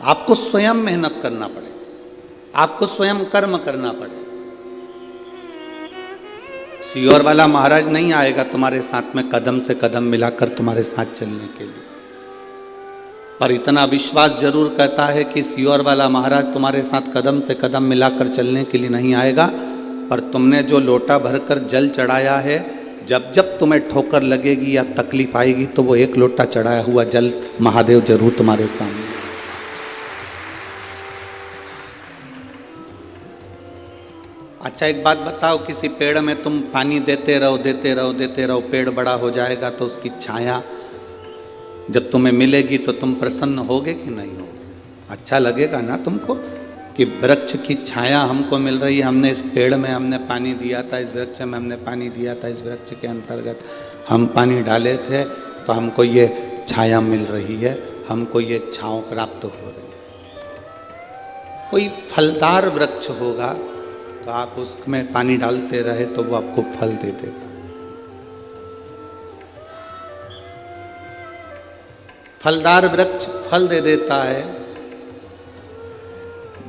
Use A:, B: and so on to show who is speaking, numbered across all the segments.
A: आपको स्वयं मेहनत करना पड़े, आपको स्वयं कर्म करना पड़े। सीहोर वाला महाराज नहीं आएगा तुम्हारे साथ में कदम से कदम मिलाकर तुम्हारे साथ चलने के लिए, पर इतना विश्वास जरूर कहता है कि सीहोर वाला महाराज तुम्हारे साथ कदम से कदम मिलाकर चलने के लिए नहीं आएगा, पर तुमने जो लोटा भरकर जल चढ़ाया है, जब जब तुम्हें ठोकर लगेगी या तकलीफ आएगी तो वो एक लोटा चढ़ाया हुआ जल महादेव जरूर तुम्हारे सामने। अच्छा एक बात बताओ, किसी पेड़ में तुम पानी देते रहो देते रहो देते रहो, पेड़ बड़ा हो जाएगा तो उसकी छाया जब तुम्हें मिलेगी तो तुम प्रसन्न होगे कि नहीं होगे? अच्छा लगेगा ना तुमको कि वृक्ष की छाया हमको मिल रही है, हमने इस पेड़ में हमने पानी दिया था, इस वृक्ष में हमने पानी दिया था, इस वृक्ष के अंतर्गत हम पानी डाले थे तो हमको ये छाया मिल रही है, हमको ये छांव प्राप्त हो रही है। कोई फलदार वृक्ष होगा तो आप उसमें पानी डालते रहे तो वो आपको फल दे देगा। फलदार वृक्ष फल दे देता है,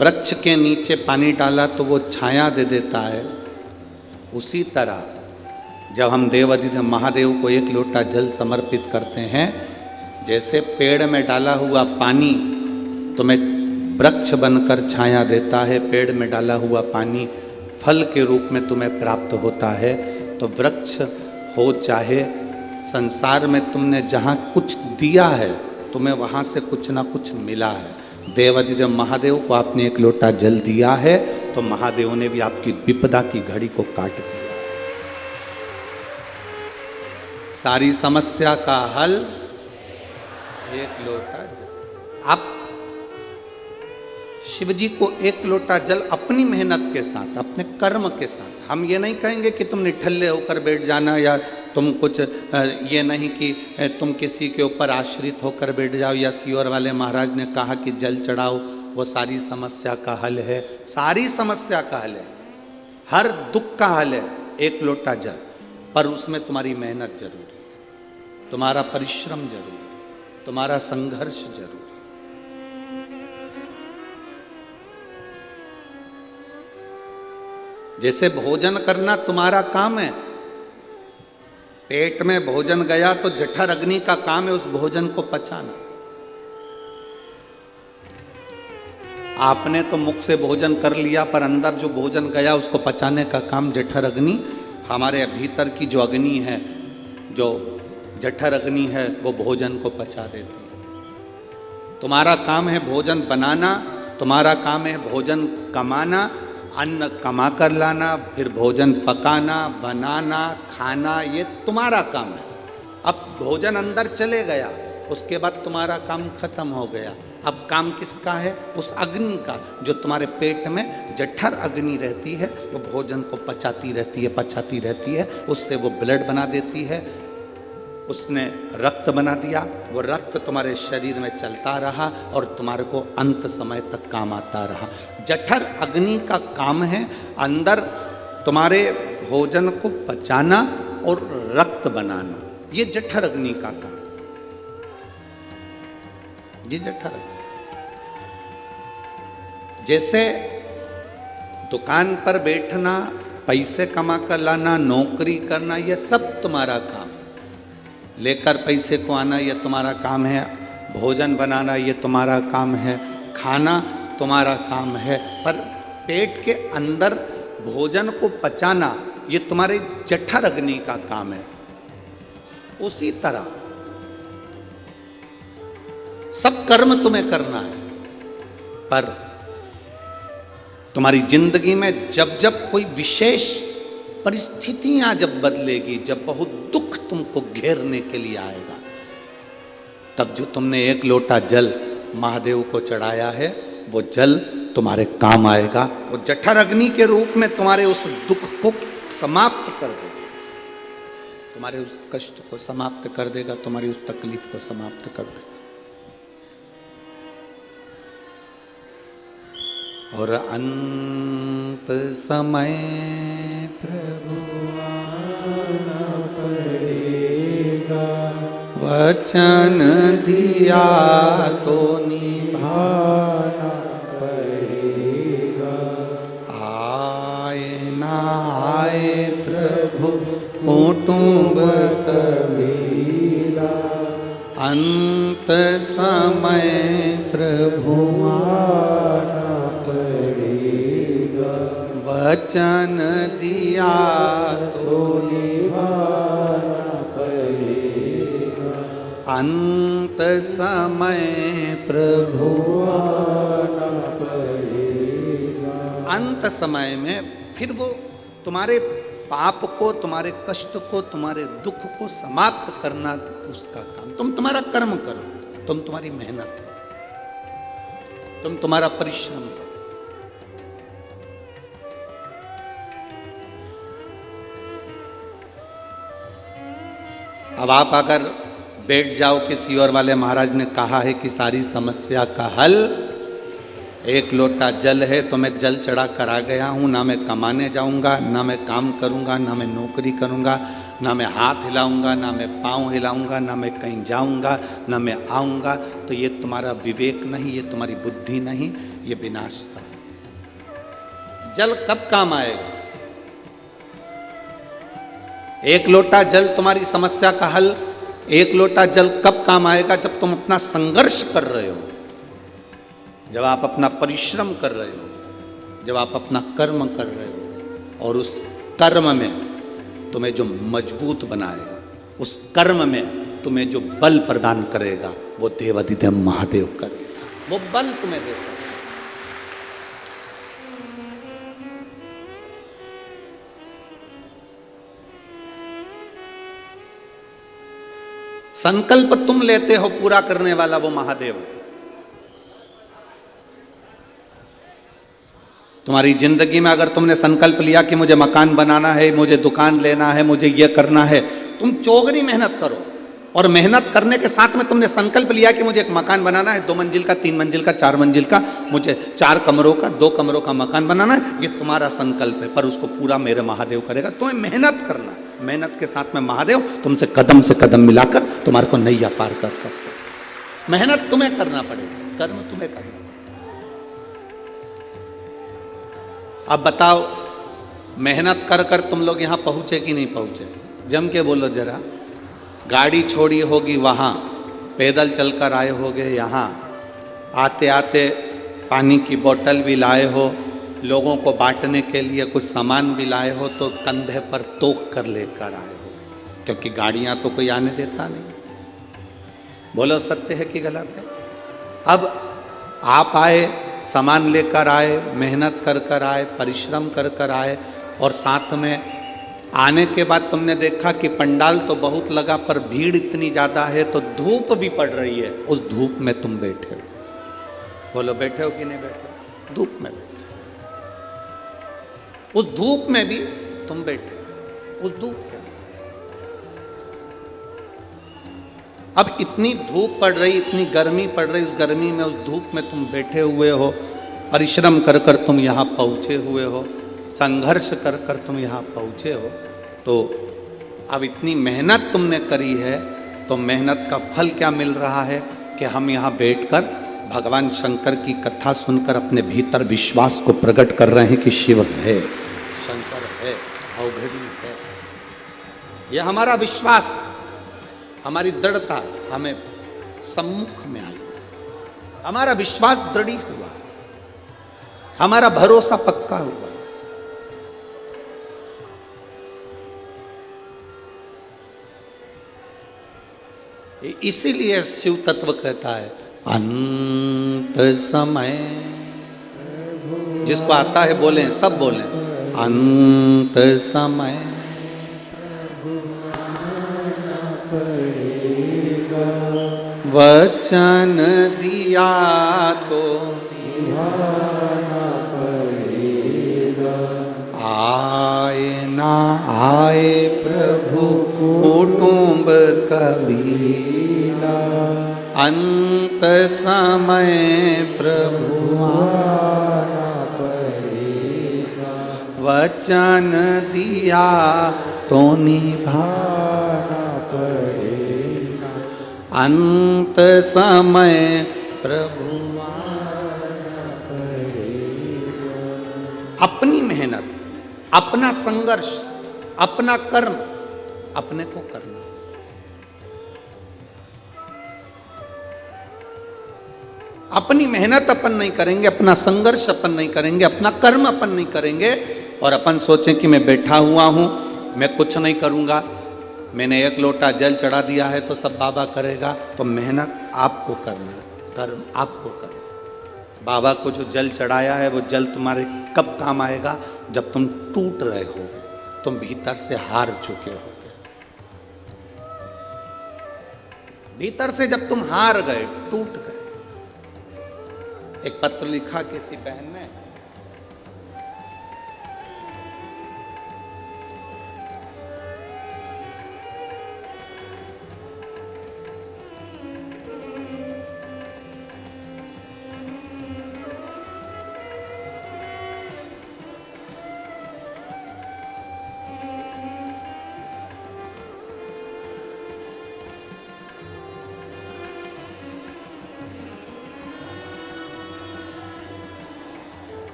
A: वृक्ष के नीचे पानी डाला तो वो छाया दे देता है। उसी तरह जब हम देवाधिदेव महादेव को एक लोटा जल समर्पित करते हैं, जैसे पेड़ में डाला हुआ पानी तुम्हें वृक्ष बनकर छाया देता है, पेड़ में डाला हुआ पानी फल के रूप में तुम्हें प्राप्त होता है, तो वृक्ष हो चाहे संसार में तुमने जहाँ कुछ दिया है तुम्हें वहाँ से कुछ ना कुछ मिला है। देवाधिदेव महादेव को आपने एक लोटा जल दिया है तो महादेव ने भी आपकी विपदा की घड़ी को काट दिया। सारी समस्या का हल एक लोटा जल। आप शिव जी को एक लोटा जल अपनी मेहनत के साथ, अपने कर्म के साथ, हम ये नहीं कहेंगे कि तुम निठल्ले होकर बैठ जाना या तुम कुछ ये नहीं कि तुम किसी के ऊपर आश्रित होकर बैठ जाओ, या सीहोर वाले महाराज ने कहा कि जल चढ़ाओ वो सारी समस्या का हल है। सारी समस्या का हल है, हर दुख का हल है एक लोटा जल, पर उसमें तुम्हारी मेहनत जरूरी है, तुम्हारा परिश्रम जरूरी है, तुम्हारा संघर्ष जरूरी है। जैसे भोजन करना तुम्हारा काम है, पेट में भोजन गया तो जठर अग्नि का काम है उस भोजन को पचाना। आपने तो मुख से भोजन कर लिया, पर अंदर जो भोजन गया उसको पचाने का काम जठर अग्नि, हमारे भीतर की जो अग्नि है, जो जठर अग्नि है, वो भोजन को पचा देती है। तुम्हारा काम है भोजन बनाना, तुम्हारा काम है भोजन कमाना, अन्न कमा कर लाना, फिर भोजन पकाना, बनाना, खाना, ये तुम्हारा काम है। अब भोजन अंदर चले गया, उसके बाद तुम्हारा काम खत्म हो गया। अब काम किसका है? उस अग्नि का जो तुम्हारे पेट में जठर अग्नि रहती है, वो भोजन को पचाती रहती है, पचाती रहती है, उससे वो ब्लड बना देती है, उसने रक्त बना दिया, वो रक्त तुम्हारे शरीर में चलता रहा और तुम्हारे को अंत समय तक काम आता रहा। जठर अग्नि का काम है अंदर तुम्हारे भोजन को पचाना और रक्त बनाना, ये जठर अग्नि का काम, ये जठर अग्नि। जैसे दुकान पर बैठना, पैसे कमा कर लाना, नौकरी करना, ये सब तुम्हारा काम है। लेकर पैसे को आना ये तुम्हारा काम है, भोजन बनाना ये तुम्हारा काम है, खाना तुम्हारा काम है, पर पेट के अंदर भोजन को पचाना ये तुम्हारे जठर अग्नि का काम है। उसी तरह सब कर्म तुम्हें करना है, पर तुम्हारी जिंदगी में जब जब कोई विशेष परिस्थितियां जब बदलेगी, जब बहुत दुख तुमको घेरने के लिए आएगा, तब जो तुमने एक लोटा जल महादेव को चढ़ाया है वो जल तुम्हारे काम आएगा। वो जठर अग्नि के रूप में तुम्हारे उस दुख को समाप्त कर देगा, तुम्हारे उस कष्ट को समाप्त कर देगा, तुम्हारी उस तकलीफ को समाप्त कर देगा। और अंत समय प्रभु आना पड़ेगा, वचन दिया तो निभा कुटुंब कबीला, अंत समय प्रभु आना पड़ेगा, वचन दिया तो निभाना पड़ेगा, अंत समय प्रभु आना पड़ेगा। अंत समय में फिर वो तुम्हारे पाप को, तुम्हारे कष्ट को, तुम्हारे दुख को समाप्त करना उसका काम। तुम तुम्हारा कर्म करो, तुम तुम्हारी मेहनत करो, तुम तुम्हारा परिश्रम करो। अब आप अगर बैठ जाओ, किसी और वाले महाराज ने कहा है कि सारी समस्या का हल एक लोटा जल है, तो मैं जल चढ़ा कर आ गया हूँ, ना मैं कमाने जाऊँगा, ना मैं काम करूँगा, ना मैं नौकरी करूँगा, ना मैं हाथ हिलाऊँगा, ना मैं पाँव हिलाऊँगा, ना मैं कहीं जाऊँगा, ना मैं आऊँगा, तो ये तुम्हारा विवेक नहीं, ये तुम्हारी बुद्धि नहीं, ये विनाश का। जल कब काम आएगा? एक लोटा जल तुम्हारी समस्या का हल, एक लोटा जल कब काम आएगा? जब तुम अपना संघर्ष कर रहे हो, जब आप अपना परिश्रम कर रहे हो, जब आप अपना कर्म कर रहे हो, और उस कर्म में तुम्हें जो मजबूत बनाएगा, उस कर्म में तुम्हें जो बल प्रदान करेगा, वो देवाधिदेव महादेव करेगा, वो बल तुम्हें दे सकता है। संकल्प तुम लेते हो, पूरा करने वाला वो महादेव है। तुम्हारी जिंदगी में अगर तुमने संकल्प लिया कि मुझे मकान बनाना है, मुझे दुकान लेना है, मुझे ये करना है, तुम चौगनी मेहनत करो। और मेहनत करने के साथ में तुमने संकल्प लिया कि मुझे एक मकान बनाना है, 2 मंजिल का, 3 मंजिल का, 4 मंजिल का, मुझे 4 कमरों का, 2 कमरों का मकान बनाना है, ये तुम्हारा संकल्प है, पर उसको पूरा मेरे महादेव करेगा। तुम्हें मेहनत करना है, मेहनत के साथ में महादेव तुमसे कदम से कदम मिलाकर तुम्हारे को नैया पार कर सकते। मेहनत तुम्हें करना पड़ेगा, कर्म तुम्हें करना। अब बताओ, मेहनत कर कर तुम लोग यहाँ पहुँचे कि नहीं पहुँचे? जम के बोलो जरा। गाड़ी छोड़ी होगी वहाँ, पैदल चलकर आए होगे यहाँ, आते आते पानी की बोतल भी लाए हो, लोगों को बांटने के लिए कुछ सामान भी लाए हो, तो कंधे पर तोक कर लेकर आए हो, क्योंकि गाड़ियाँ तो कोई आने देता नहीं। बोलो सत्य है कि गलत है? अब आप आए, सामान लेकर आए, मेहनत कर कर आए, परिश्रम कर कर आए, और साथ में आने के बाद तुमने देखा कि पंडाल तो बहुत लगा, पर भीड़ इतनी ज़्यादा है, तो धूप भी पड़ रही है। उस धूप में तुम बैठे हो। बोलो बैठे हो कि नहीं बैठे हो? धूप में बैठे, उस धूप में भी तुम बैठे, उस धूप के। अब इतनी धूप पड़ रही, इतनी गर्मी पड़ रही, उस गर्मी में, उस धूप में तुम बैठे हुए हो, परिश्रम कर कर तुम यहाँ पहुँचे हुए हो, संघर्ष कर कर तुम यहाँ पहुँचे हो, तो अब इतनी मेहनत तुमने करी है, तो मेहनत का फल क्या मिल रहा है कि हम यहाँ बैठकर भगवान शंकर की कथा सुनकर अपने भीतर विश्वास को प्रकट कर रहे हैं कि शिव है, शंकर है, अवघड़ी है। यह हमारा विश्वास, हमारी दृढ़ता हमें सम्मुख में आई, हमारा विश्वास दृढ़ हुआ, हमारा भरोसा पक्का हुआ। इसीलिए शिव तत्व कहता है अंत समय। जिसको आता है बोले, सब बोले अंत समय। वचन दिया तो निभाना पड़ेगा, आए ना आए प्रभु कुटुंब कबीला, अंत समय प्रभु आना पड़ेगा, वचन दिया तो निभाना पड़ेगा, अंत समय प्रभु आना पड़ेगा। अपनी मेहनत, अपना संघर्ष, अपना कर्म अपने को करना। अपनी मेहनत अपन नहीं करेंगे, अपना संघर्ष अपन नहीं करेंगे, अपना कर्म अपन नहीं करेंगे, और अपन सोचें कि मैं बैठा हुआ हूं, मैं कुछ नहीं करूंगा, मैंने एक लोटा जल चढ़ा दिया है तो सब बाबा करेगा। तो मेहनत आपको करना, कर्म आपको करना। बाबा को जो जल चढ़ाया है वो जल तुम्हारे कब काम आएगा? जब तुम टूट रहे होगे, तुम भीतर से हार चुके होगे। भीतर से जब तुम हार गए, टूट गए। एक पत्र लिखा किसी बहन ने,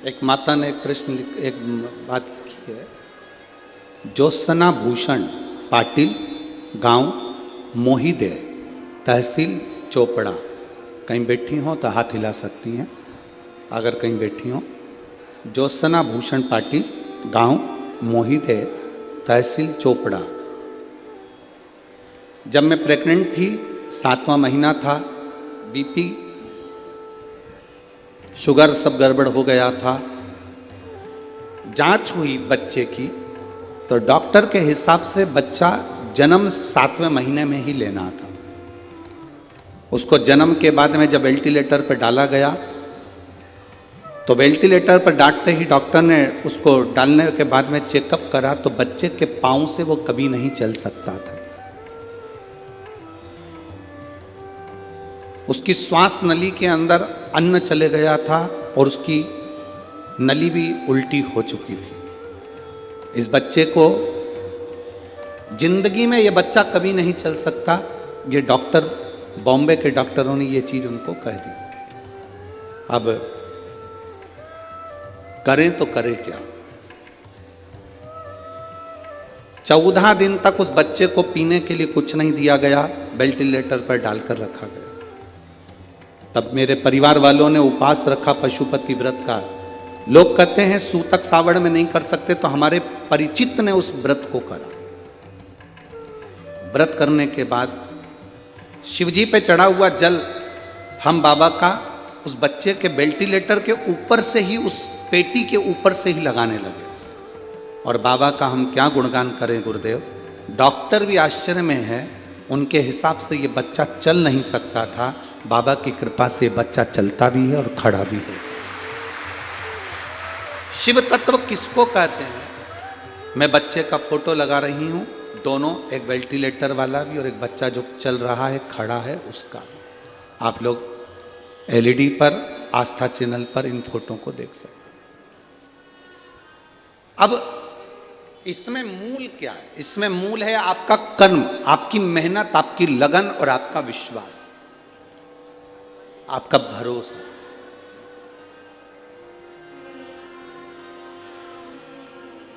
A: एक माता ने एक प्रश्न एक बात लिखी है, ज्योत्सना भूषण पाटिल, गांव मोहिदे, तहसील चोपड़ा। कहीं बैठी हो तो हाथ हिला सकती हैं अगर कहीं बैठी हो। ज्योत्सना भूषण पाटिल, गांव मोहिदे, तहसील चोपड़ा। जब मैं प्रेग्नेंट थी, 7वां महीना था, बीपी शुगर सब गड़बड़ हो गया था। जांच हुई बच्चे की तो डॉक्टर के हिसाब से बच्चा जन्म 7वें महीने में ही लेना था। उसको जन्म के बाद में जब वेंटिलेटर पर डाला गया तो वेंटिलेटर पर डालते ही डॉक्टर ने उसको डालने के बाद में चेकअप करा तो बच्चे के पांव से वो कभी नहीं चल सकता था। उसकी श्वास नली के अंदर अन्न चले गया था और उसकी नली भी उल्टी हो चुकी थी। इस बच्चे को जिंदगी में ये बच्चा कभी नहीं चल सकता, ये डॉक्टर, बॉम्बे के डॉक्टरों ने ये चीज उनको कह दी। अब करें तो करें क्या? 14 दिन तक उस बच्चे को पीने के लिए कुछ नहीं दिया गया, वेंटिलेटर पर डालकर रखा गया। तब मेरे परिवार वालों ने उपवास रखा पशुपति व्रत का। लोग कहते हैं सूतक सावड़ में नहीं कर सकते, तो हमारे परिचित ने उस व्रत को करा। व्रत करने के बाद शिवजी पे चढ़ा हुआ जल हम बाबा का उस बच्चे के वेंटिलेटर के ऊपर से ही, उस पेटी के ऊपर से ही लगाने लगे। और बाबा का हम क्या गुणगान करें गुरुदेव। डॉक्टर भी आश्चर्य में है, उनके हिसाब से ये बच्चा चल नहीं सकता था, बाबा की कृपा से बच्चा चलता भी है और खड़ा भी है। शिव तत्व किसको कहते हैं? मैं बच्चे का फोटो लगा रही हूं, दोनों, एक वेंटिलेटर वाला भी और एक बच्चा जो चल रहा है, खड़ा है, उसका। आप लोग एलईडी पर, आस्था चैनल पर इन फोटो को देख सकते हैं। अब इसमें मूल क्या है? इसमें मूल है आपका कर्म, आपकी मेहनत, आपकी लगन और आपका विश्वास, आपका भरोसा।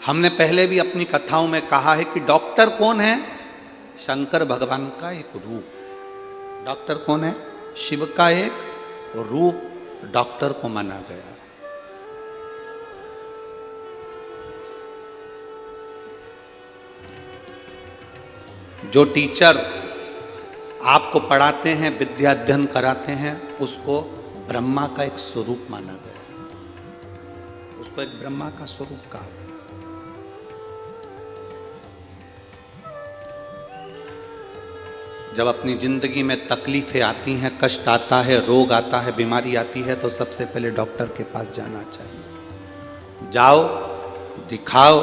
A: हमने पहले भी अपनी कथाओं में कहा है कि डॉक्टर कौन है? शंकर भगवान का एक रूप। डॉक्टर कौन है? शिव का एक रूप डॉक्टर को माना गया। जो टीचर आपको पढ़ाते हैं, विद्या अध्ययन कराते हैं, उसको ब्रह्मा का एक स्वरूप माना गया है। उसको एक ब्रह्मा का स्वरूप कहा गया। जब अपनी जिंदगी में तकलीफें आती हैं, कष्ट आता है, रोग आता है, बीमारी आती है, तो सबसे पहले डॉक्टर के पास जाना चाहिए। जाओ, दिखाओ।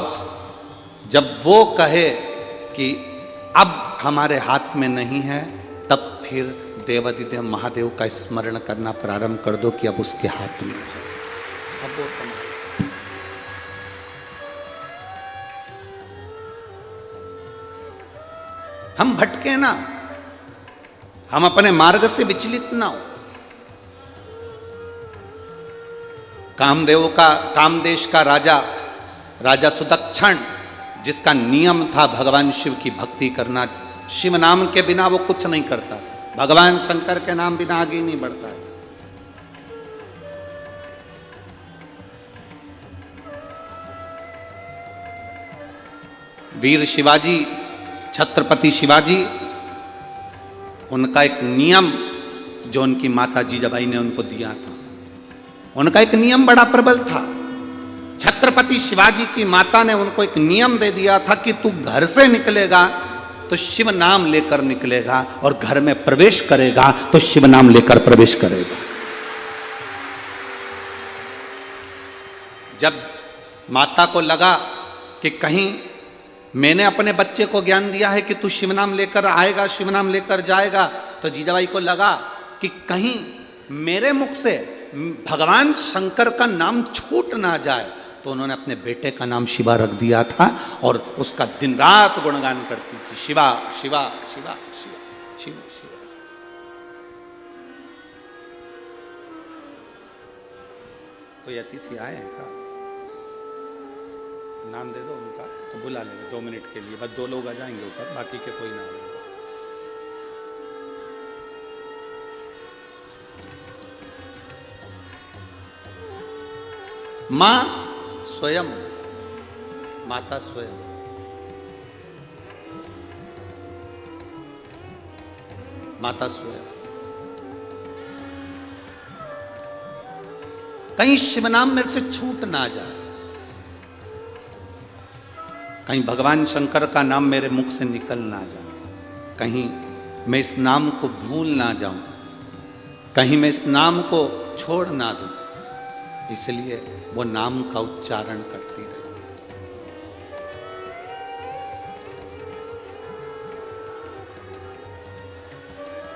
A: जब वो कहे कि अब हमारे हाथ में नहीं है, तब फिर देवाधिदेव महादेव का स्मरण करना प्रारंभ कर दो कि अब उसके हाथ में है, अब वो समय। हम भटके ना, हम अपने मार्ग से विचलित ना हो। कामदेश का राजा सुदक्षण, जिसका नियम था भगवान शिव की भक्ति करना, शिव नाम के बिना वो कुछ नहीं करता था, भगवान शंकर के नाम बिना आगे नहीं बढ़ता था। वीर शिवाजी, छत्रपति शिवाजी, उनका एक नियम जो उनकी माता जीजाबाई ने उनको दिया था, उनका एक नियम बड़ा प्रबल था। छत्रपति शिवाजी की माता ने उनको एक नियम दे दिया था कि तू घर से निकलेगा तो शिव नाम लेकर निकलेगा, और घर में प्रवेश करेगा तो शिव नाम लेकर प्रवेश करेगा। जब माता को लगा कि कहीं मैंने अपने बच्चे को ज्ञान दिया है कि तू शिव नाम लेकर आएगा, शिव नाम लेकर जाएगा, तो जीजाबाई को लगा कि कहीं मेरे मुख से भगवान शंकर का नाम छूट ना जाए, तो उन्होंने अपने बेटे का नाम शिवा रख दिया था और उसका दिन रात गुणगान करती थी, शिवा शिवा शिवा शिवा शिव शिवा। कोई अतिथि आए हैं का? नाम दे दो उनका तो बुला लेंगे 2 मिनट के लिए, बस 2 लोग आ जाएंगे ऊपर, बाकी के कोई ना आएगा। मां स्वयं, माता स्वयं, माता स्वयं, कहीं शिव नाम मेरे से छूट ना जाए, कहीं भगवान शंकर का नाम मेरे मुख से निकल ना जाए, कहीं मैं इस नाम को भूल ना जाऊं, कहीं मैं इस नाम को छोड़ ना दूं, इसलिए वो नाम का उच्चारण करती रही।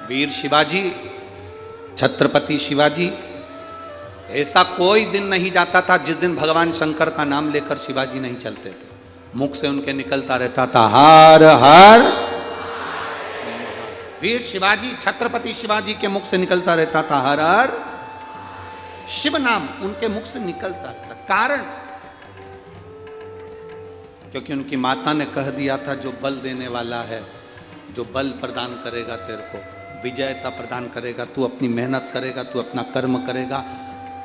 A: वीर शिवाजी, छत्रपति शिवाजी, ऐसा कोई दिन नहीं जाता था जिस दिन भगवान शंकर का नाम लेकर शिवाजी नहीं चलते थे। मुख से उनके निकलता रहता था हर हर। वीर शिवाजी, छत्रपति शिवाजी के मुख से निकलता रहता था हर हर। शिव नाम उनके मुख से निकलता था। कारण, क्योंकि उनकी माता ने कह दिया था जो बल देने वाला है, जो बल प्रदान करेगा तेरे को, विजयता प्रदान करेगा, तू अपनी मेहनत करेगा, तू अपना कर्म करेगा,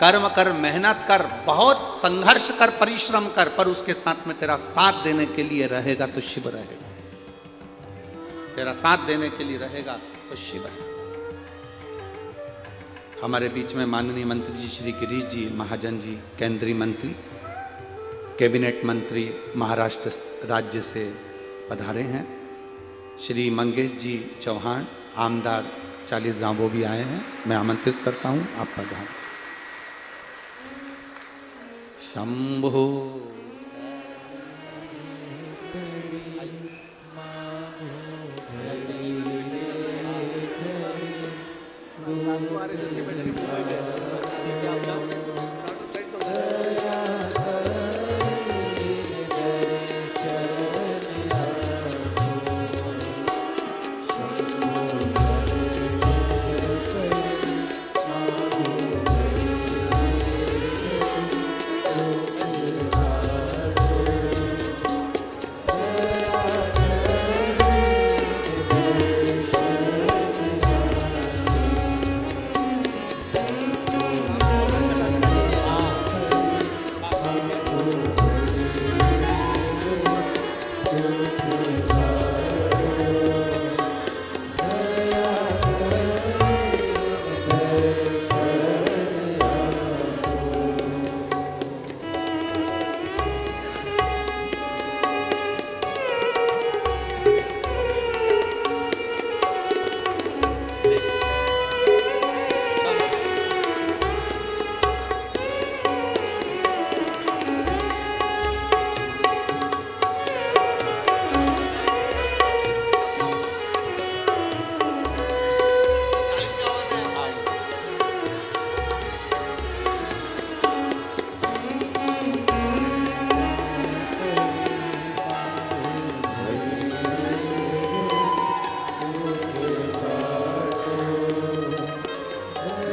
A: कर्म कर, मेहनत कर, बहुत संघर्ष कर, परिश्रम कर, पर उसके साथ में तेरा साथ देने के लिए रहेगा तो शिव रहेगा, तेरा साथ देने के लिए रहेगा तो शिव है। हमारे बीच में माननीय मंत्री जी श्री गिरीश जी महाजन जी, केंद्रीय मंत्री, कैबिनेट मंत्री महाराष्ट्र राज्य से पधारे हैं। श्री मंगेश जी चौहान, आमदार 40 गांव, वो भी आए हैं। मैं आमंत्रित करता हूं, आप पधारें। शंभो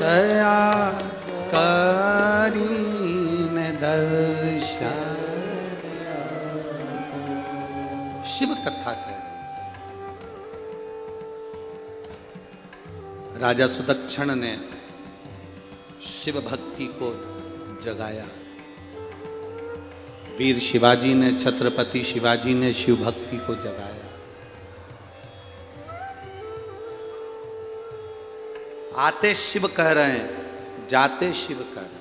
A: दया करीन दर्शन। शिव कथा कह रही। राजा सुदक्षिण ने शिव भक्ति को जगाया। वीर शिवाजी ने, छत्रपति शिवाजी ने शिव भक्ति को जगाया। आते शिव कह रहे हैं, जाते शिव कह रहे हैं।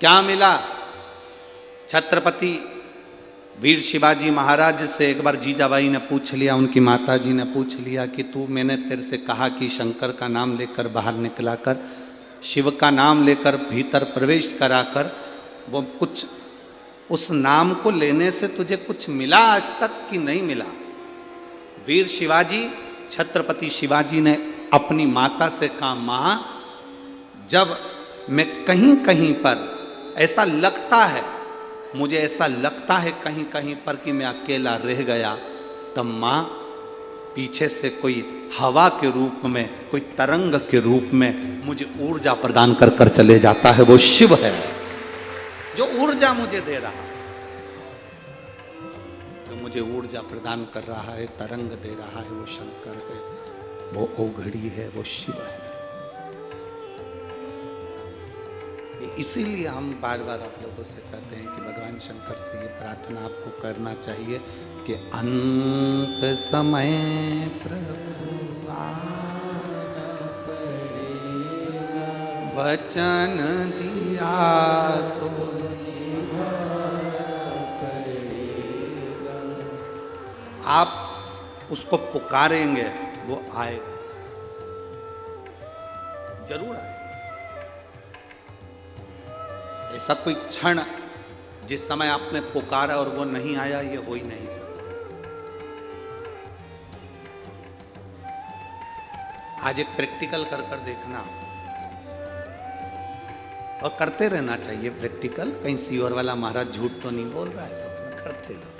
A: क्या मिला? छत्रपति वीर शिवाजी महाराज से एक बार जीजाबाई ने पूछ लिया, उनकी माता जी ने पूछ लिया कि तू, मैंने तेरे से कहा कि शंकर का नाम लेकर बाहर निकला कर, शिव का नाम लेकर भीतर प्रवेश कराकर, वो कुछ उस नाम को लेने से तुझे कुछ मिला आज तक कि नहीं मिला? वीर शिवाजी, छत्रपति शिवाजी ने अपनी माता से कहा, माँ, जब मैं कहीं कहीं पर ऐसा लगता है, मुझे ऐसा लगता है कहीं कहीं पर कि मैं अकेला रह गया, तब माँ पीछे से कोई हवा के रूप में, कोई तरंग के रूप में मुझे ऊर्जा प्रदान कर कर चले जाता है। वो शिव है जो ऊर्जा मुझे दे रहा है, जो मुझे ऊर्जा प्रदान कर रहा है, तरंग दे रहा है, वो शंकर है, वो ओघड़ी है, वो शिव है। इसीलिए हम बार बार आप लोगों से कहते हैं कि भगवान शंकर से ये प्रार्थना आपको करना चाहिए कि अंत समय प्रभु वचन दिया तो आप उसको पुकारेंगे, वो आएगा, जरूर आएगा। ऐसा कोई क्षण जिस समय आपने पुकारा और वो नहीं आया, ये हो ही नहीं सकता। आज एक प्रैक्टिकल कर कर देखना, और करते रहना चाहिए प्रैक्टिकल। कहीं सीओर वाला महाराज झूठ तो नहीं बोल रहा है, तो अपना करते रहो।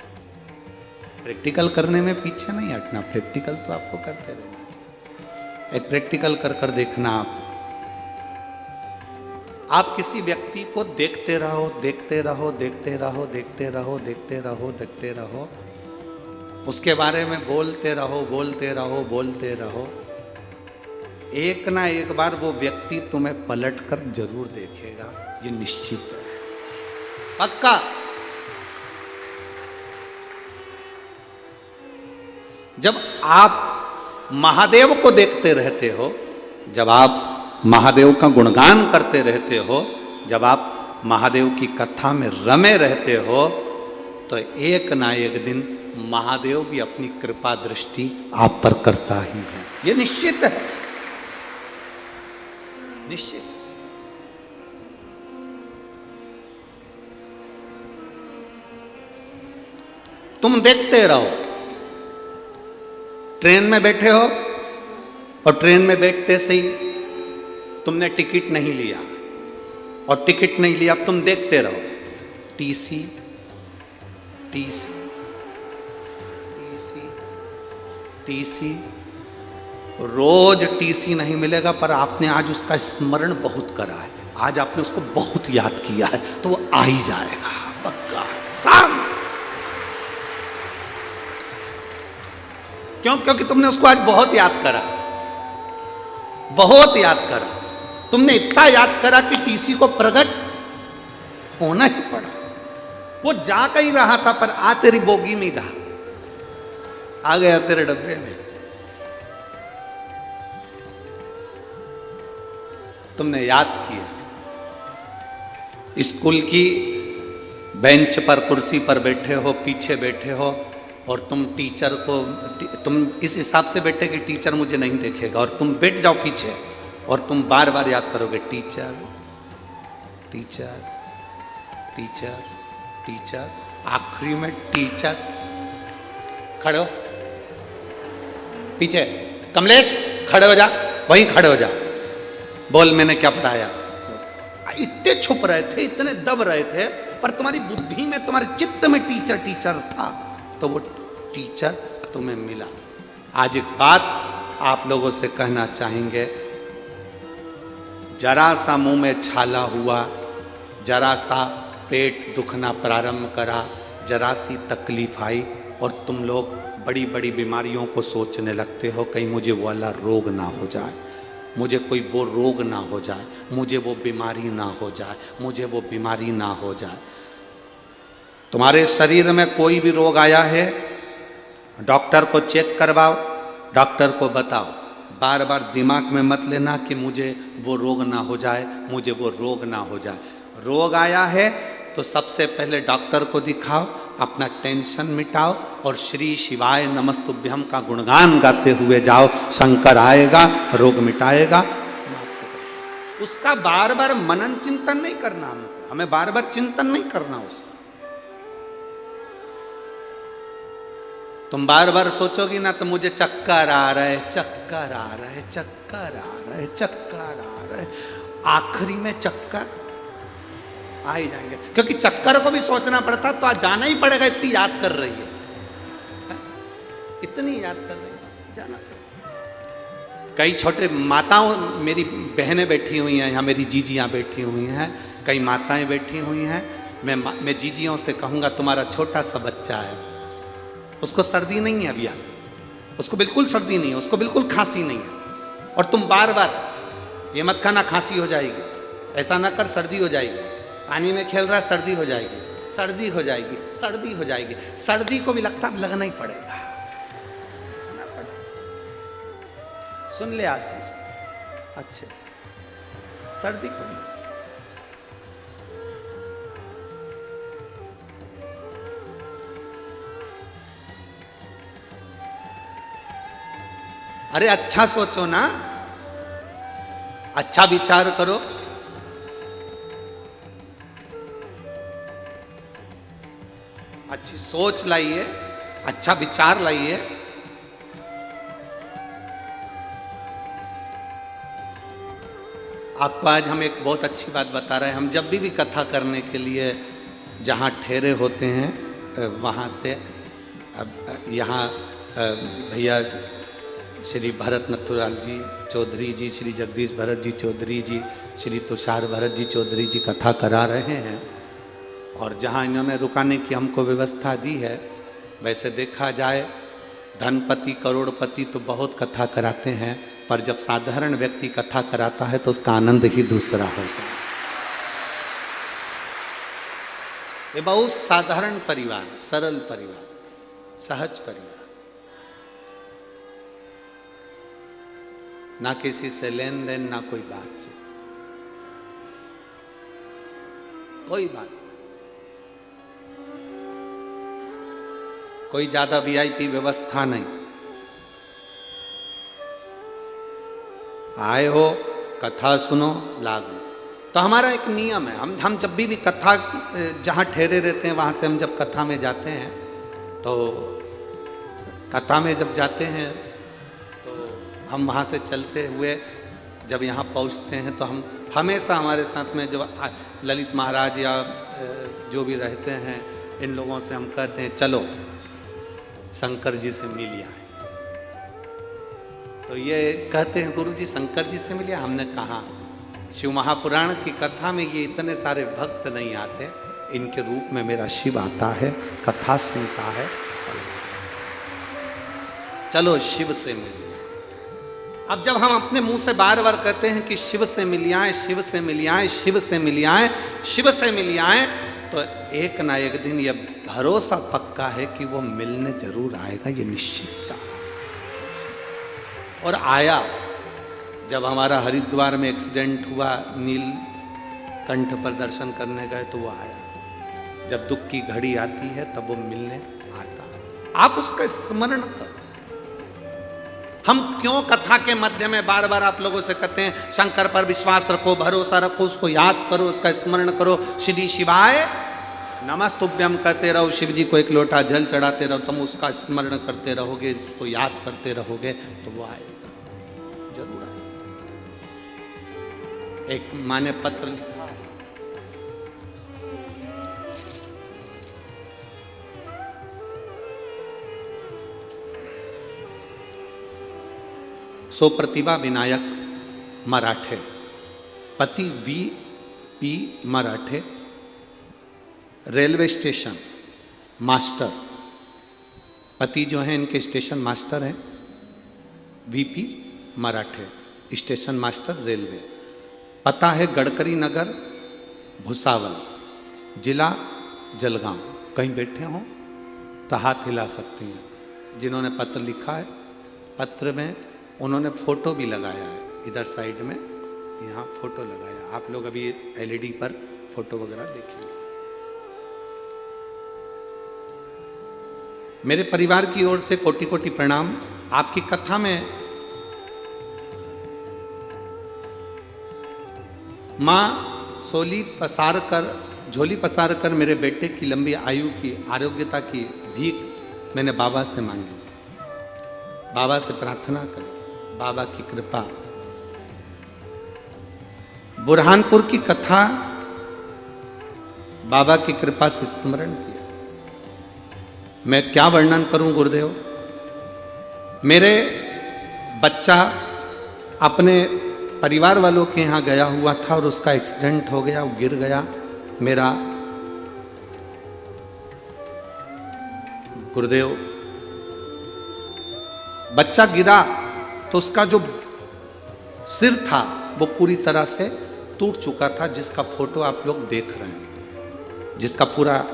A: प्रैक्टिकल करने में पीछे नहीं हटना, प्रैक्टिकल तो आपको करते रहना चाहिए। एक प्रैक्टिकल कर कर देखना आप किसी व्यक्ति को देखते रहो, देखते रहो, देखते रहो, देखते रहो, देखते रहो, देखते रहो, उसके बारे में बोलते रहो, बोलते रहो, बोलते रहो। एक ना एक बार वो व्यक्ति तुम्हें पलट कर जरूर देखेगा, ये निश्चित है, पक्का। जब आप महादेव को देखते रहते हो, जब आप महादेव का गुणगान करते रहते हो, जब आप महादेव की कथा में रमे रहते हो, तो एक ना एक दिन महादेव भी अपनी कृपा दृष्टि आप पर करता ही है, ये निश्चित है, निश्चित। तुम देखते रहो, ट्रेन में बैठे हो और ट्रेन में बैठते से ही तुमने टिकट नहीं लिया, और टिकट नहीं लिया, अब तुम देखते रहो, टीसी टीसी टीसी टीसी, रोज टीसी नहीं मिलेगा, पर आपने आज उसका स्मरण बहुत करा है, आज आपने उसको बहुत याद किया है, तो वो आ ही जाएगा, पक्का शाम। क्यों? क्योंकि तुमने उसको आज बहुत याद करा, बहुत याद करा। तुमने इतना याद करा कि टीसी को प्रकट होना ही पड़ा। वो जा कहीं रहा था, पर आ तेरी बोगी में था, आ गया तेरे डब्बे में। तुमने याद किया। स्कूल की बेंच पर, कुर्सी पर बैठे हो, पीछे बैठे हो, और तुम टीचर को, तुम इस हिसाब से बैठे कि टीचर मुझे नहीं देखेगा, और तुम बैठ जाओ पीछे, और तुम बार बार याद करोगे, टीचर टीचर टीचर टीचर, आखिरी में टीचर। खड़े हो, पीछे कमलेश खड़े हो जा, वहीं खड़े हो जा, बोल मैंने क्या पढ़ाया। इतने छुप रहे थे, इतने दब रहे थे, पर तुम्हारी बुद्धि में, तुम्हारे चित्त में टीचर टीचर था, तो वो टीचर तुम्हें मिला। आज एक बात आप लोगों से कहना चाहेंगे, जरा सा मुंह में छाला हुआ, जरा सा पेट दुखना प्रारंभ करा, जरा सी तकलीफ आई और तुम लोग बड़ी बड़ी बीमारियों को सोचने लगते हो, कहीं मुझे वो वाला रोग ना हो जाए, मुझे कोई वो रोग ना हो जाए, मुझे वो बीमारी ना हो जाए, मुझे वो बीमारी ना हो जाए। तुम्हारे शरीर में कोई भी रोग आया है, डॉक्टर को चेक करवाओ, डॉक्टर को बताओ। बार बार दिमाग में मत लेना कि मुझे वो रोग ना हो जाए, मुझे वो रोग ना हो जाए। रोग आया है तो सबसे पहले डॉक्टर को दिखाओ, अपना टेंशन मिटाओ और श्री शिवाय नमस्तुभ्यम का गुणगान गाते हुए जाओ। शंकर आएगा, रोग मिटाएगा, समाप्त करेगा। उसका बार बार मनन चिंतन नहीं करना, हमें बार बार चिंतन नहीं करना उसका। तुम बार बार सोचोगी ना तो मुझे चक्कर आ रहा है, चक्कर आ रहा है, चक्कर आ रहा है, चक्कर आ रहा है, आखिरी में चक्कर आ ही जाएंगे, क्योंकि चक्कर को भी सोचना पड़ता तो आज जाना ही पड़ेगा। इतनी याद कर रही है, इतनी याद कर रही है, जाना पड़ेगा। कई छोटे माताओं, मेरी बहनें बैठी हुई हैं यहाँ, मेरी जीजियाँ बैठी हुई हैं, कई माताएं बैठी हुई हैं। मैं जीजियों से कहूँगा तुम्हारा छोटा सा बच्चा है, उसको सर्दी नहीं है अभी, उसको बिल्कुल सर्दी नहीं है, उसको बिल्कुल खांसी नहीं है, और तुम बार बार ये मत खाना खांसी हो जाएगी, ऐसा ना कर सर्दी हो जाएगी, पानी में खेल रहा सर्दी हो जाएगी, सर्दी हो जाएगी, सर्दी हो जाएगी। सर्दी को भी लगना ही पड़ेगा, सुन ले आशीष अच्छे से, सर्दी को भी। अरे अच्छा सोचो ना, अच्छा विचार करो। अच्छी सोच लाइए, अच्छा विचार लाइए। आपको आज हम एक बहुत अच्छी बात बता रहे हैं। हम जब भी कथा करने के लिए जहाँ ठहरे होते हैं वहाँ से अब यहाँ भैया श्री भरत नथुराल जी चौधरी जी, श्री जगदीश भरत जी चौधरी जी, श्री तुषार भरत जी चौधरी जी कथा करा रहे हैं, और जहाँ इन्होंने रुकाने की हमको व्यवस्था दी है। वैसे देखा जाए धनपति करोड़पति तो बहुत कथा कराते हैं, पर जब साधारण व्यक्ति कथा कराता है तो उसका आनंद ही दूसरा होता है। ये बहुत साधारण परिवार, सरल परिवार, सहज परिवार, ना किसी से लेन देन, ना कोई बातचीत, कोई बात, कोई ज्यादा वीआईपी व्यवस्था नहीं। आए हो कथा सुनो, लागो। तो हमारा एक नियम है, हम जब भी कथा जहाँ ठहरे रहते हैं वहाँ से हम जब कथा में जाते हैं तो कथा में जब जाते हैं तो हम वहाँ से चलते हुए जब यहाँ पहुँचते हैं तो हम हमेशा हमारे साथ में जो ललित महाराज या जो भी रहते हैं इन लोगों से हम कहते हैं चलो शंकर जी से मिल आए। तो ये कहते हैं गुरु जी शंकर जी से मिलिए। हमने कहा शिव महापुराण की कथा में ये इतने सारे भक्त नहीं आते, इनके रूप में मेरा शिव आता है, कथा सुनता है, चलो शिव से मिलिए। अब जब हम अपने मुंह से बार बार कहते हैं कि शिव से मिल आए, शिव से मिल आए, शिव से मिल आए, शिव से मिल आए, तो एक ना एक दिन ये भरोसा पक्का है कि वो मिलने जरूर आएगा, ये निश्चितता। और आया, जब हमारा हरिद्वार में एक्सीडेंट हुआ, नीलकंठ पर दर्शन करने गए तो वो आया। जब दुख की घड़ी आती है तब वो मिलने आता। आप उसका स्मरण करो। हम क्यों कथा के मध्य में बार बार आप लोगों से कहते हैं शंकर पर विश्वास रखो, भरोसा रखो, उसको याद करो, उसका स्मरण करो, श्री शिवाय नमस्तुभ्यम कहते रहो, शिव जी को एक लोटा जल चढ़ाते रहो, तुम उसका स्मरण करते रहोगे, उसको याद करते रहोगे तो वो आएगा, जरूर आएगा। एक माँ ने पत्र लिखा, सो प्रतिभा विनायक मराठे, पति V.P. मराठे, रेलवे स्टेशन मास्टर। पति जो हैं इनके स्टेशन मास्टर हैं, V.P. मराठे, स्टेशन मास्टर रेलवे। पता है गडकरी नगर, भुसावल, जिला जलगांव। कहीं बैठे हों तो हाथ हिला सकते हैं जिन्होंने पत्र लिखा है। पत्र में उन्होंने फोटो भी लगाया है, इधर साइड में यहाँ फोटो लगाया। आप लोग अभी LED पर फोटो वगैरह देखेंगे। मेरे परिवार की ओर से कोटि कोटि प्रणाम। आपकी कथा में माँ झोली पसार कर मेरे बेटे की लंबी आयु की, आरोग्यता की भीख मैंने बाबा से मांगी। बाबा से प्रार्थना करी, बाबा की कृपा। बुरहानपुर की कथा बाबा की कृपा से स्मरण किया। मैं क्या वर्णन करूं गुरुदेव। मेरे बच्चा अपने परिवार वालों के यहाँ गया हुआ था और उसका एक्सीडेंट हो गया, वो गिर गया। मेरा गुरुदेव, बच्चा गिरा तो उसका जो सिर था वो पूरी तरह से टूट चुका था, जिसका फोटो आप लोग देख रहे हैं, जिसका पूरा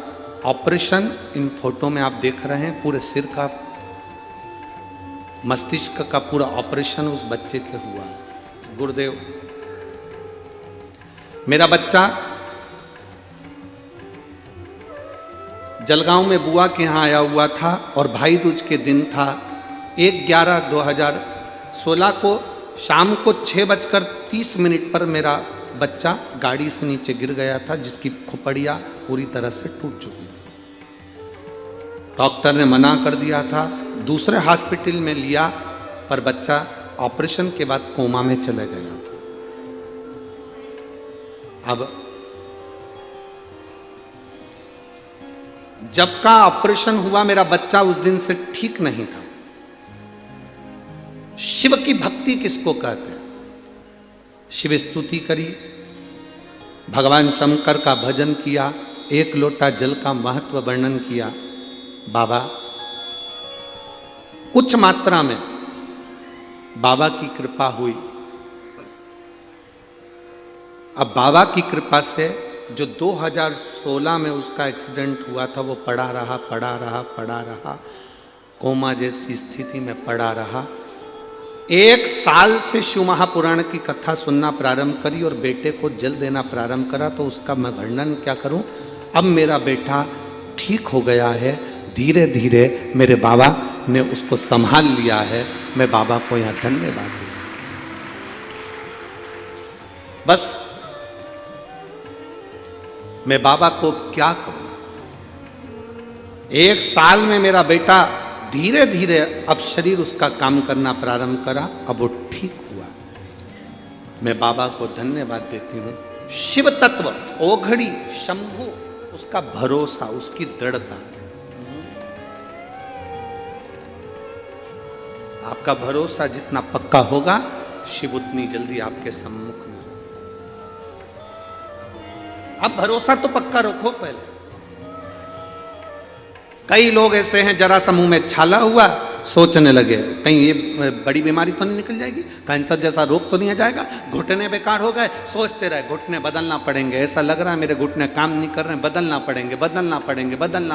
A: ऑपरेशन इन फोटो में आप देख रहे हैं। पूरे सिर का, मस्तिष्क का पूरा ऑपरेशन उस बच्चे के हुआ है। गुरुदेव, मेरा बच्चा जलगांव में बुआ के यहाँ आया हुआ था और भाई दूज के दिन था। 1/11/2016 को शाम को 6:30 पर मेरा बच्चा गाड़ी से नीचे गिर गया था, जिसकी खोपड़िया पूरी तरह से टूट चुकी थी। डॉक्टर ने मना कर दिया था, दूसरे हॉस्पिटल में लिया, पर बच्चा ऑपरेशन के बाद कोमा में चले गया था। अब जब का ऑपरेशन हुआ मेरा बच्चा उस दिन से ठीक नहीं था। शिव की भक्ति किसको कहते हैं? शिव स्तुति करी, भगवान शंकर का भजन किया, 1 लोटा जल का महत्व वर्णन किया। बाबा कुछ मात्रा में बाबा की कृपा हुई। अब बाबा की कृपा से जो 2016 में उसका एक्सीडेंट हुआ था, वो पड़ा रहा, कोमा जैसी स्थिति में पड़ा रहा। 1 साल से शिव महापुराण की कथा सुनना प्रारंभ करी और बेटे को जल देना प्रारंभ करा, तो उसका मैं वर्णन क्या करूं। अब मेरा बेटा ठीक हो गया है, धीरे धीरे मेरे बाबा ने उसको संभाल लिया है। मैं बाबा को यहाँ धन्यवाद दूँ। बस मैं बाबा को क्या कहूं। 1 साल में मेरा बेटा धीरे धीरे अब शरीर उसका काम करना प्रारंभ करा, अब वो ठीक हुआ। मैं बाबा को धन्यवाद देती हूं। शिव तत्व, ओघड़ी, शंभु, उसका भरोसा, उसकी दृढ़ता। आपका भरोसा जितना पक्का होगा, शिव उतनी जल्दी आपके सम्मुख में। अब भरोसा तो पक्का रखो पहले। कई लोग ऐसे हैं, जरा सा मुंह में छाला हुआ, सोचने लगे कहीं ये बड़ी बीमारी तो नहीं निकल जाएगी, कैंसर जैसा रोग तो नहीं आ जाएगा, घुटने बेकार हो गए, सोचते रहे घुटने बदलना पड़ेंगे, ऐसा लग रहा है मेरे घुटने काम नहीं कर रहे हैं, बदलना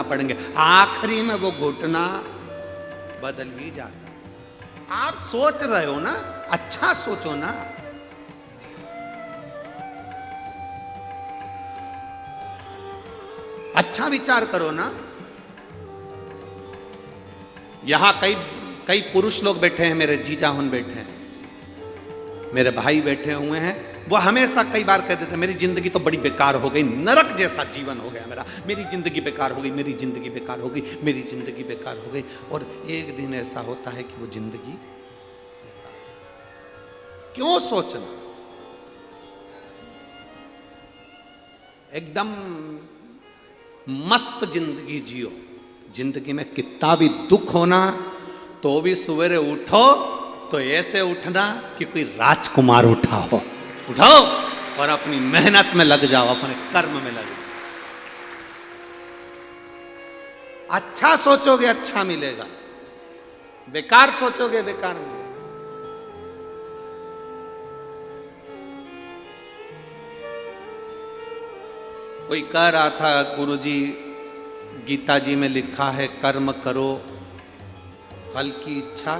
A: पड़ेंगे। आखिरी में वो घुटना बदल ही जाता। आप सोच रहे हो ना, अच्छा सोचो ना। अच्छा विचार करो ना। यहां कई पुरुष लोग बैठे हैं, मेरे जीजा हुन बैठे हैं, मेरे भाई बैठे हुए हैं। वो हमेशा कई बार कहते थे मेरी जिंदगी तो बड़ी बेकार हो गई, नरक जैसा जीवन हो गया मेरा, मेरी जिंदगी बेकार हो गई, मेरी जिंदगी बेकार हो गई, मेरी जिंदगी बेकार हो गई। और एक दिन ऐसा होता है कि वो जिंदगी क्यों सोचना, एकदम मस्त जिंदगी जियो। जिंदगी में कितना भी दुख होना तो भी सवेरे उठो तो ऐसे उठना कि कोई राजकुमार उठा हो। उठो और अपनी मेहनत में लग जाओ, अपने कर्म में लग जाओ। अच्छा सोचोगे अच्छा मिलेगा, बेकार सोचोगे बेकार मिलेगा। कोई कह रहा था गुरुजी गीता जी में लिखा है कर्म करो फल की इच्छा।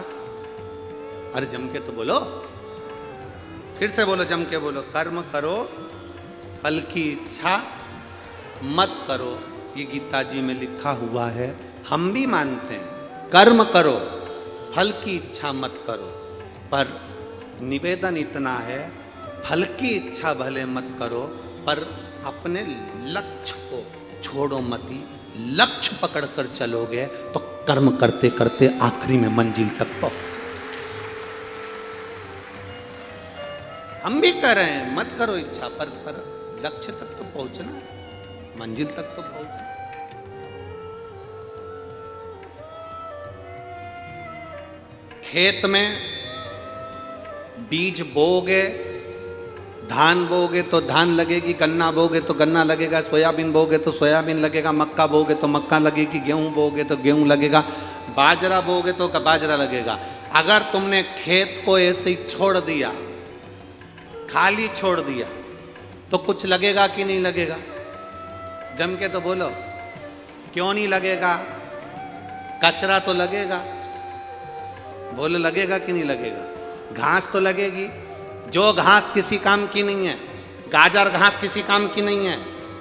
A: अरे जम के तो बोलो, फिर से बोलो, जम के बोलो, कर्म करो फल की इच्छा मत करो। ये गीता जी में लिखा हुआ है, हम भी मानते हैं कर्म करो फल की इच्छा मत करो, पर निवेदन इतना है फल की इच्छा भले मत करो पर अपने लक्ष्य को छोड़ो मती। लक्ष्य पकड़कर चलोगे तो कर्म करते करते आखिरी में मंजिल तक पहुंच। हम भी कर रहे हैं मत करो इच्छा, पर लक्ष्य तक तो पहुंचना, मंजिल तक तो पहुंचना। खेत में बीज बोगे, धान बोगे तो धान लगेगी, गन्ना बोगे तो गन्ना लगेगा, सोयाबीन बोगे तो सोयाबीन लगेगा, मक्का बोगे तो मक्का लगेगी, गेहूं बोगे तो गेहूं लगेगा, बाजरा बोगे तो बाजरा लगेगा। अगर तुमने खेत को ऐसे ही छोड़ दिया, खाली छोड़ दिया, तो कुछ लगेगा कि नहीं लगेगा? जम के तो बोलो, क्यों नहीं लगेगा? कचरा तो लगेगा, बोलो लगेगा कि नहीं लगेगा? घास तो लगेगी, जो घास किसी काम की नहीं है, गाजर घास किसी काम की नहीं है,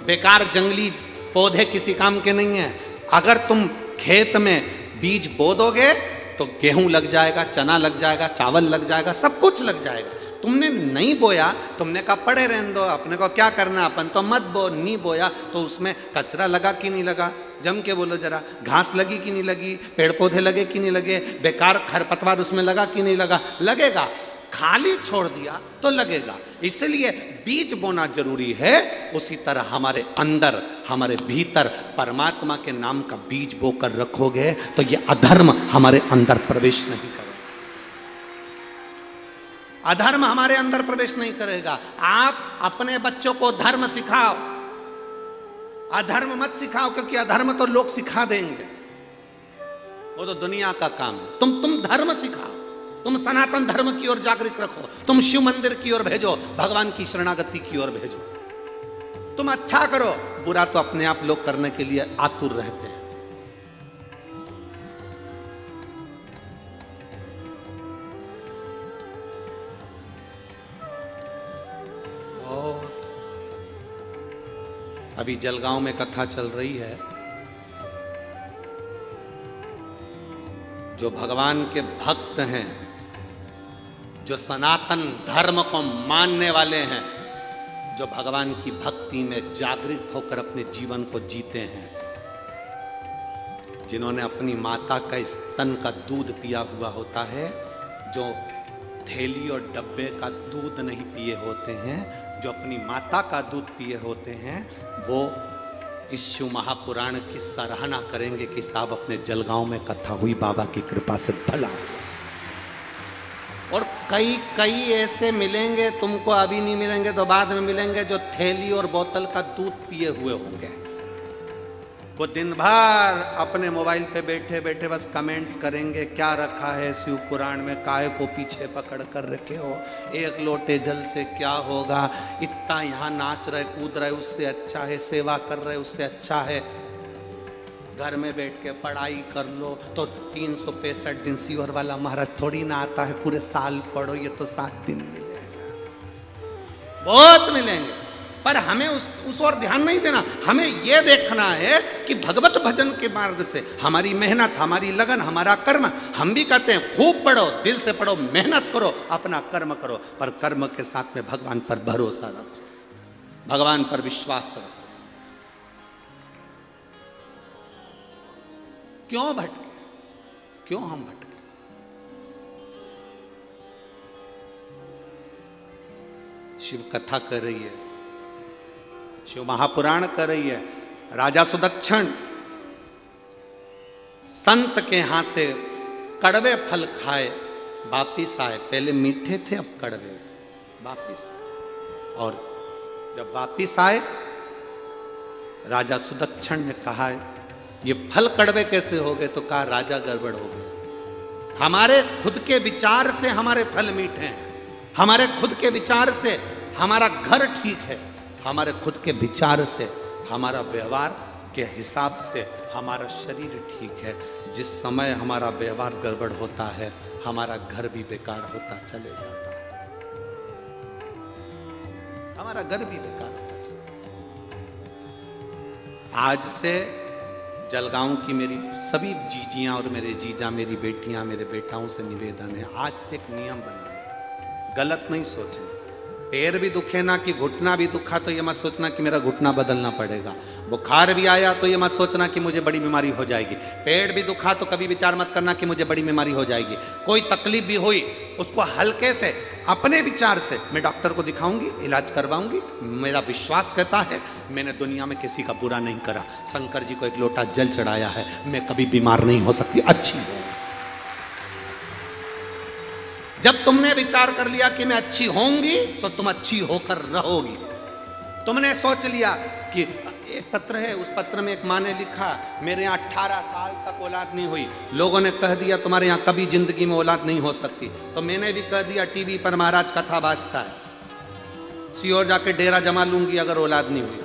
A: बेकार जंगली पौधे किसी काम के नहीं है। अगर तुम खेत में बीज बो दोगे तो गेहूं लग जाएगा, चना लग जाएगा, चावल लग जाएगा, सब कुछ लग जाएगा। तुमने नहीं बोया, तुमने कहा पड़े रहने दो, अपने को क्या करना, अपन तो मत बो। नहीं बोया तो उसमें कचरा लगा कि नहीं लगा? जम के बोलो जरा, घास लगी कि नहीं लगी, पेड़ पौधे लगे कि नहीं लगे, बेकार खरपतवार उसमें लगा कि नहीं लगा? लगेगा। खाली छोड़ दिया तो लगेगा। इसलिए बीज बोना जरूरी है। उसी तरह हमारे अंदर, हमारे भीतर परमात्मा के नाम का बीज बोकर रखोगे तो ये अधर्म हमारे अंदर प्रवेश नहीं करेगा। अधर्म हमारे अंदर प्रवेश नहीं करेगा। आप अपने बच्चों को धर्म सिखाओ, अधर्म मत सिखाओ, क्योंकि अधर्म तो लोग सिखा देंगे, वो तो दुनिया का काम है। तुम धर्म सिखाओ, तुम सनातन धर्म की ओर जागृत रखो, तुम शिव मंदिर की ओर भेजो, भगवान की शरणागति की ओर भेजो। तुम अच्छा करो, बुरा तो अपने आप लोग करने के लिए आतुर रहते हैं। बहुत अभी जलगांव में कथा चल रही है, जो भगवान के भक्त हैं, जो सनातन धर्म को मानने वाले हैं, जो भगवान की भक्ति में जागृत होकर अपने जीवन को जीते हैं, जिन्होंने अपनी माता का स्तन का दूध पिया हुआ होता है, जो थैली और डब्बे का दूध नहीं पिए होते हैं, जो अपनी माता का दूध पिए होते हैं, वो इस शिव महापुराण की सराहना करेंगे कि साहब अपने जलगांव में कथा हुई, बाबा की कृपा से भला। और कई ऐसे मिलेंगे, तुमको अभी नहीं मिलेंगे तो बाद में मिलेंगे, जो थैली और बोतल का दूध पिए हुए होंगे। वो दिन भर अपने मोबाइल पे बैठे बैठे बस कमेंट्स करेंगे, क्या रखा है शिव पुराण में, काहे को पीछे पकड़ कर रखे हो, एक लोटे जल से क्या होगा, इतना यहाँ नाच रहे कूद रहे उससे अच्छा है, सेवा कर रहे उससे अच्छा है, घर में बैठ के पढ़ाई कर लो तो 365 दिन सीवर वाला महाराज थोड़ी ना आता है, पूरे साल पढ़ो, ये तो 7 दिन मिलेगा। बहुत मिलेंगे, पर हमें उस ओर ध्यान नहीं देना। हमें यह देखना है कि भगवत भजन के मार्ग से हमारी मेहनत, हमारी लगन, हमारा कर्म, हम भी कहते हैं खूब पढ़ो, दिल से पढ़ो, मेहनत करो, अपना कर्म करो, पर कर्म के साथ में भगवान पर भरोसा रखो, भगवान पर विश्वास रखो। क्यों भटके, क्यों हम भटके? शिव कथा कर रही है, शिव महापुराण कर रही है। राजा सुदक्षण संत के यहां से कड़वे फल खाए वापिस आए, पहले मीठे थे अब कड़वे, वापिस आए और जब वापिस आए, राजा सुदक्षिण ने कहा ये फल कड़वे कैसे हो गए? तो कहा राजा गड़बड़ हो गए। हमारे खुद के विचार से हमारे फल मीठे हैं, हमारे खुद के विचार से हमारा घर ठीक है, हमारे खुद के विचार से हमारा व्यवहार के हिसाब से हमारा शरीर ठीक है। जिस समय हमारा व्यवहार गड़बड़ होता है, हमारा घर भी बेकार होता चले जाता है, हमारा घर भी बेकार होता चले। आज से जलगांव की मेरी सभी जीजियां और मेरे जीजा, मेरी बेटियां, मेरे बेटाओं से निवेदन है, आज से एक नियम बना लो, गलत नहीं सोचना। पैर भी दुखे ना कि घुटना भी दुखा तो ये मत सोचना कि मेरा घुटना बदलना पड़ेगा। बुखार भी आया तो ये मत सोचना कि मुझे बड़ी बीमारी हो जाएगी। पेट भी दुखा तो कभी विचार मत करना कि मुझे बड़ी बीमारी हो जाएगी। कोई तकलीफ भी हुई उसको हल्के से अपने विचार से मैं डॉक्टर को दिखाऊंगी, इलाज करवाऊंगी। मेरा विश्वास कहता है मैंने दुनिया में किसी का बुरा नहीं करा। शंकर जी को एक लोटा जल चढ़ाया है, मैं कभी बीमार नहीं हो सकती, अच्छी हूं। जब तुमने विचार कर लिया कि मैं अच्छी होंगी तो तुम अच्छी होकर रहोगी। तुमने सोच लिया कि एक पत्र है, उस पत्र में एक माँ ने लिखा मेरे यहाँ 18 साल तक औलाद नहीं हुई, लोगों ने कह दिया तुम्हारे यहाँ कभी जिंदगी में औलाद नहीं हो सकती, तो मैंने भी कह दिया टीवी पर महाराज कथा बाजता है, सियोर जाके डेरा जमा लूंगी अगर औलाद नहीं हुई।